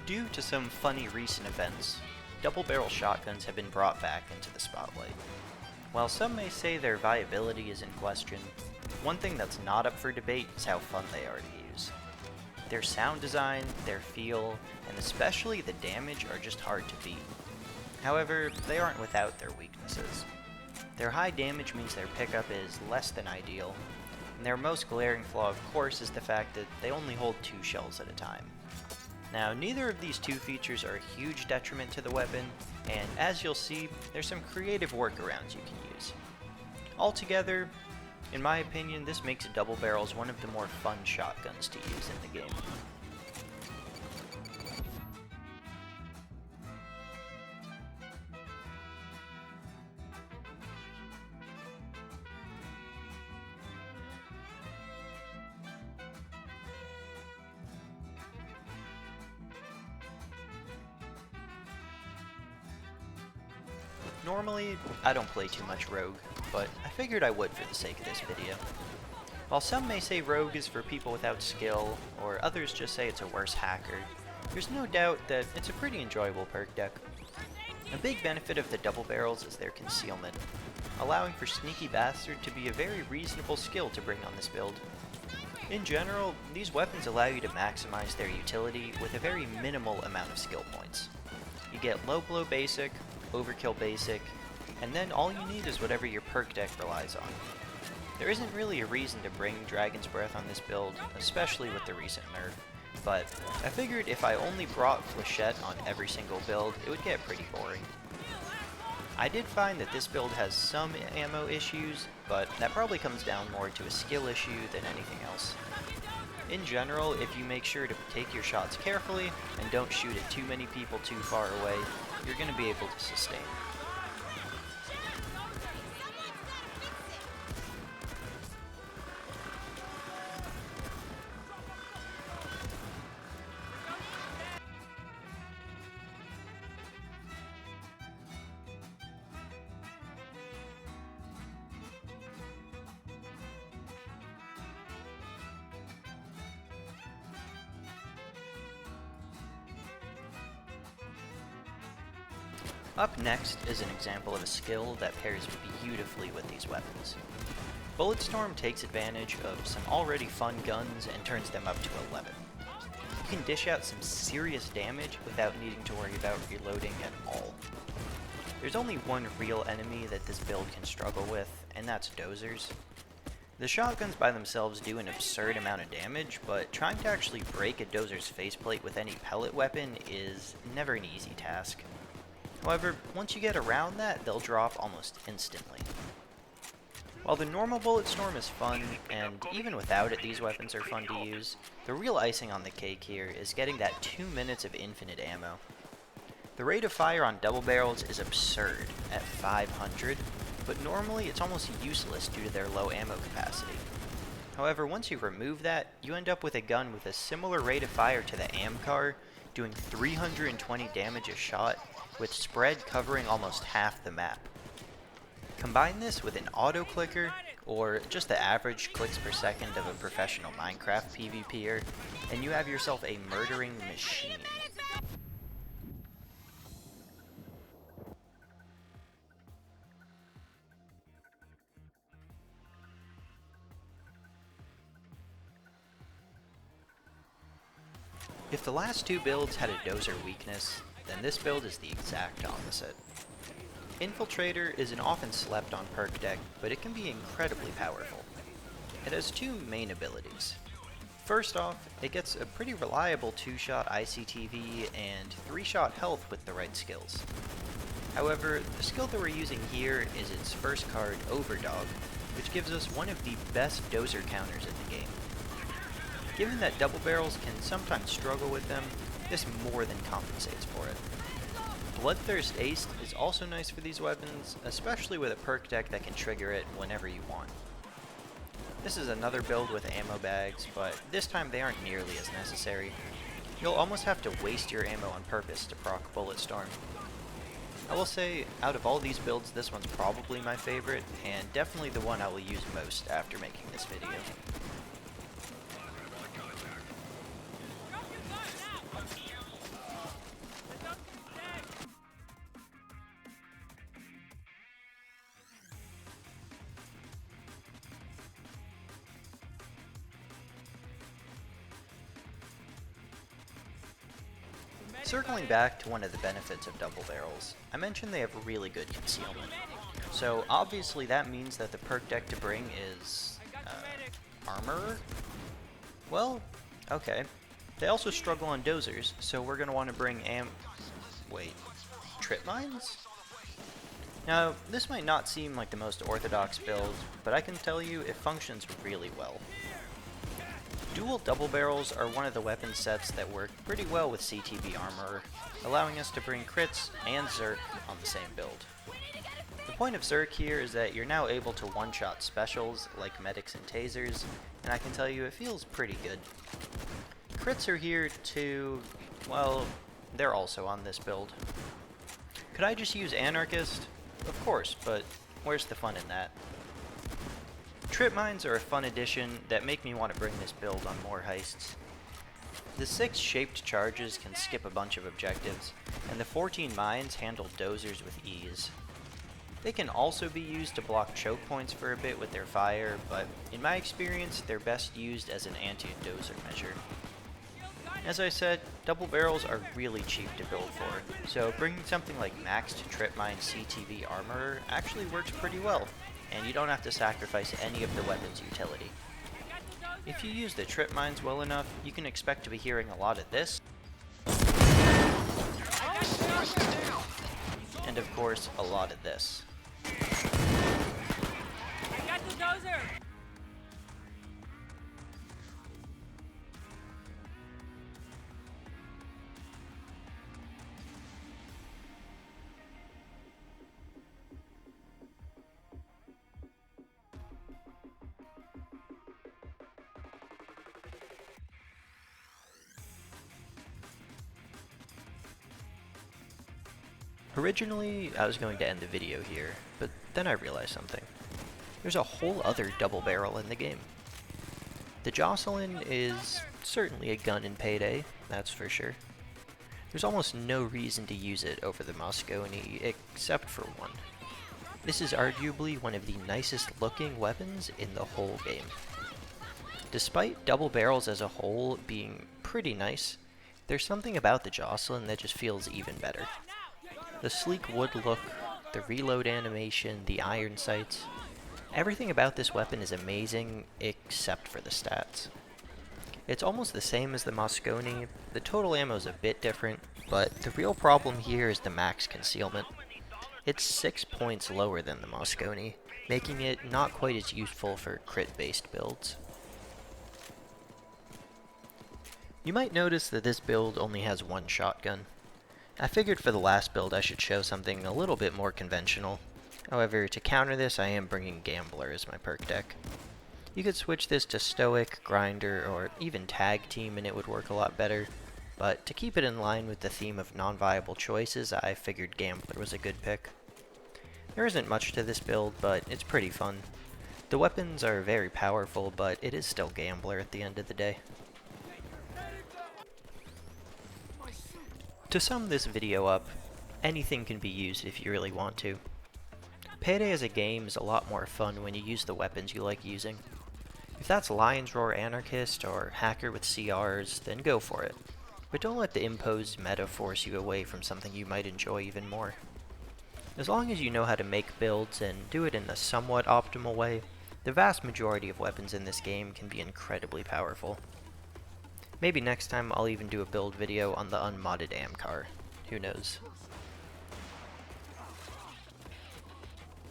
Due to some funny recent events, double-barrel shotguns have been brought back into the spotlight. While some may say their viability is in question, one thing that's not up for debate is how fun they are to use. Their sound design, their feel, and especially the damage are just hard to beat. However, they aren't without their weaknesses. Their high damage means their pickup is less than ideal, and their most glaring flaw of course is the fact that they only hold 2 shells at a time. Now, neither of these 2 features are a huge detriment to the weapon, and as you'll see, there's some creative workarounds you can use. Altogether, in my opinion, this makes double barrels one of the more fun shotguns to use in the game. Normally, I don't play too much Rogue, but I figured I would for the sake of this video. While some may say Rogue is for people without skill, or others just say it's a worse hacker, there's no doubt that it's a pretty enjoyable perk deck. A big benefit of the double barrels is their concealment, allowing for Sneaky Bastard to be a very reasonable skill to bring on this build. In general, these weapons allow you to maximize their utility with a very minimal amount of skill points. You get low blow basic, overkill basic, and then all you need is whatever your perk deck relies on. There isn't really a reason to bring Dragon's Breath on this build, especially with the recent nerf, but I figured if I only brought Flechette on every single build, it would get pretty boring. I did find that this build has some ammo issues, but that probably comes down more to a skill issue than anything else. In general, if you make sure to take your shots carefully and don't shoot at too many people too far away, you're going to be able to sustain. Up next is an example of a skill that pairs beautifully with these weapons. Bulletstorm takes advantage of some already fun guns and turns them up to 11. You can dish out some serious damage without needing to worry about reloading at all. There's only one real enemy that this build can struggle with, and that's dozers. The shotguns by themselves do an absurd amount of damage, but trying to actually break a dozer's faceplate with any pellet weapon is never an easy task. However, once you get around that, they'll drop almost instantly. While the normal Bulletstorm is fun, and even without it these weapons are fun to use, the real icing on the cake here is getting that 2 minutes of infinite ammo. The rate of fire on double barrels is absurd at 500, but normally it's almost useless due to their low ammo capacity. However, once you remove that, you end up with a gun with a similar rate of fire to the AMCAR, doing 320 damage a shot, with spread covering almost half the map. Combine this with an auto clicker, or just the average clicks per second of a professional Minecraft PvPer, and you have yourself a murdering machine. If the last 2 builds had a dozer weakness, then this build is the exact opposite. Infiltrator is an often slept on perk deck, but it can be incredibly powerful. It has 2 main abilities. First off, it gets a pretty reliable 2-shot ICTV and 3-shot health with the right skills. However, the skill that we're using here is its first card, Overdog, which gives us one of the best dozer counters in the game. Given that double barrels can sometimes struggle with them, this more than compensates for it. Bloodthirst Ace is also nice for these weapons, especially with a perk deck that can trigger it whenever you want. This is another build with ammo bags, but this time they aren't nearly as necessary. You'll almost have to waste your ammo on purpose to proc Bulletstorm. I will say, out of all these builds, this one's probably my favorite, and definitely the one I will use most after making this video. Circling back to one of the benefits of double barrels, I mentioned they have really good concealment. So obviously that means that the perk deck to bring is armor? Well, okay. They also struggle on dozers, so we're going to want to bring trip mines? Now, this might not seem like the most orthodox build, but I can tell you it functions really well. Dual double barrels are one of the weapon sets that work pretty well with CTB armor, allowing us to bring crits and Zerk on the same build. The point of Zerk here is that you're now able to one-shot specials like medics and tasers, and I can tell you it feels pretty good. Crits are here to, well, they're also on this build. Could I just use Anarchist? Of course, but where's the fun in that? Trip mines are a fun addition that make me want to bring this build on more heists. The 6 shaped charges can skip a bunch of objectives, and the 14 mines handle dozers with ease. They can also be used to block choke points for a bit with their fire, but in my experience, they're best used as an anti-dozer measure. As I said, double barrels are really cheap to build for, so bringing something like maxed trip mine CTV armor actually works pretty well, and you don't have to sacrifice any of the weapon's utility. If you use the trip mines well enough, you can expect to be hearing a lot of this, and of course, a lot of this. Originally, I was going to end the video here, but then I realized something. There's a whole other double barrel in the game. The Jocelyn is certainly a gun in Payday, that's for sure. There's almost no reason to use it over the Mosconi, except for one. This is arguably one of the nicest looking weapons in the whole game. Despite double barrels as a whole being pretty nice, there's something about the Jocelyn that just feels even better. The sleek wood look, the reload animation, the iron sights, everything about this weapon is amazing except for the stats. It's almost the same as the Mosconi, the total ammo is a bit different, but the real problem here is the max concealment. It's 6 points lower than the Mosconi, making it not quite as useful for crit-based builds. You might notice that this build only has one shotgun. I figured for the last build I should show something a little bit more conventional. However, to counter this I am bringing Gambler as my perk deck. You could switch this to Stoic, Grinder, or even Tag Team and it would work a lot better, but to keep it in line with the theme of non-viable choices, I figured Gambler was a good pick. There isn't much to this build, but it's pretty fun. The weapons are very powerful, but it is still Gambler at the end of the day. To sum this video up, anything can be used if you really want to. Payday as a game is a lot more fun when you use the weapons you like using. If that's Lion's Roar Anarchist or Hacker with CRs, then go for it. But don't let the imposed meta force you away from something you might enjoy even more. As long as you know how to make builds and do it in a somewhat optimal way, the vast majority of weapons in this game can be incredibly powerful. Maybe next time I'll even do a build video on the unmodded Amcar. Who knows?